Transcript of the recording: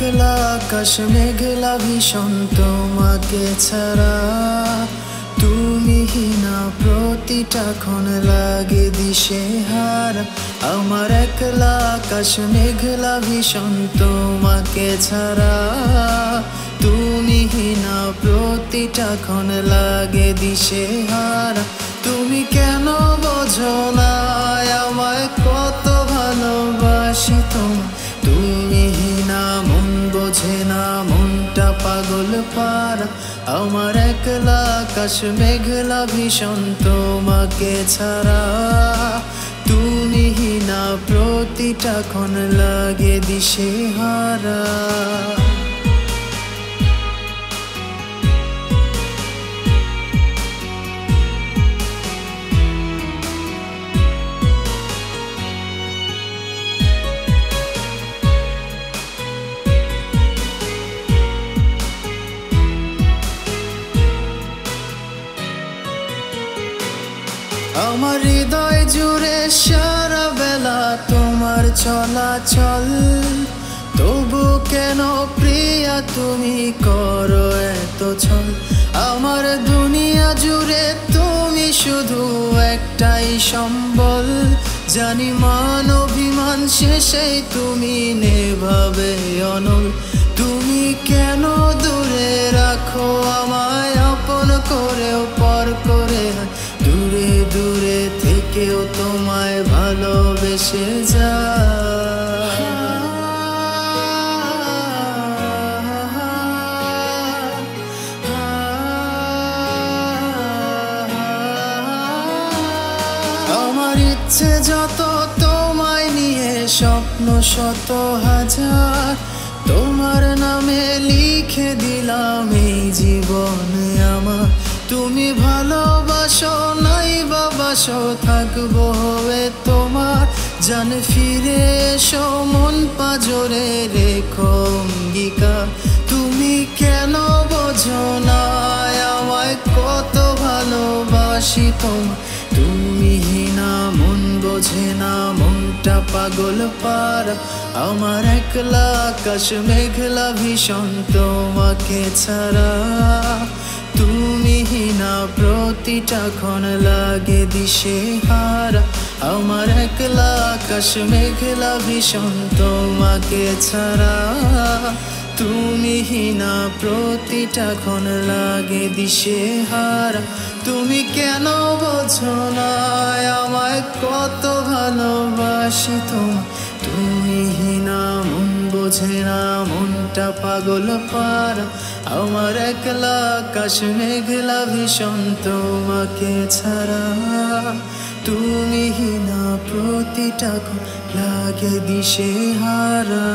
একলা আকাশ মেঘলা ভীষণ তোমাকে ছাড়া তুমিহীনা প্রতিটা ক্ষণ লাগে দিশেহারা। আমার একলা আকাশ মেঘলা ভীষণ তোমাকে ছাড়া তুমিহীনা প্রতিটা ক্ষণ লাগে দিশেহারা। তুমি কেন বোঝো না আমায় কত ভালোবাসি তোমায়, তুমিহীনা মন বোঝে না, মনটা পাগল পারা। আমার একলা আকাশ মেঘলা ভীষণ তোমাকে ছাড়া তুমিহীনা প্রতিটা ক্ষণ লাগে দিশেহারা। আমার হৃদয় জুড়ে সারা বেলা তোমার চলাচল, তবু কেন প্রিয়া তুমি করো এত ছল। আমার দুনিয়া জুড়ে তুমি শুধু একটাই সম্বল, জানি মান অভিমান শেষেই তুমি নেভাবে অনল। তুমি কেন দূরে রাখো আমায়, আপন করেও পর করে, দূরে দূরে থেকেও তোমায় ভালোবেসে যা। আমার ইচ্ছে যত তোমায় নিয়ে স্বপ্ন শত হাজার, তোমার নামে লিখে দিলাম এই জীবনে আমার। তুমি ভালোবাসো নাই বাবাসো থাকবো হয়ে তোমার, জান ফিরে এসো মন পাজরে রেখো অঙ্গীকার। তুমি কেন বোঝো না আমায় কত ভালোবাসি তোমায়, তুমিহীনা মন বোঝে না, মনটা পাগল পারা। আমার একলা আকাশ মেঘলা ভীষণ তোমাকে ছাড়া তুমিহীনা প্রতিটা ক্ষণ লাগে দিশেহারা। আমার একলা আকাশ মেঘলা ভীষণ তোমাকে ছাড়া তুমিহীনা প্রতিটা ক্ষণ লাগে দিশেহারা। তুমি কেন বোঝো না আমায় কত ভালোবাসি তোমায়, তুমিহীনা মন বোঝে না, মনটা পাগল পারা। আমার একলা আকাশ মেঘলা ভীষণ তোমাকে ছাড়া তুমিহীনা প্রতিটা ক্ষণ লাগে দিশেহারা।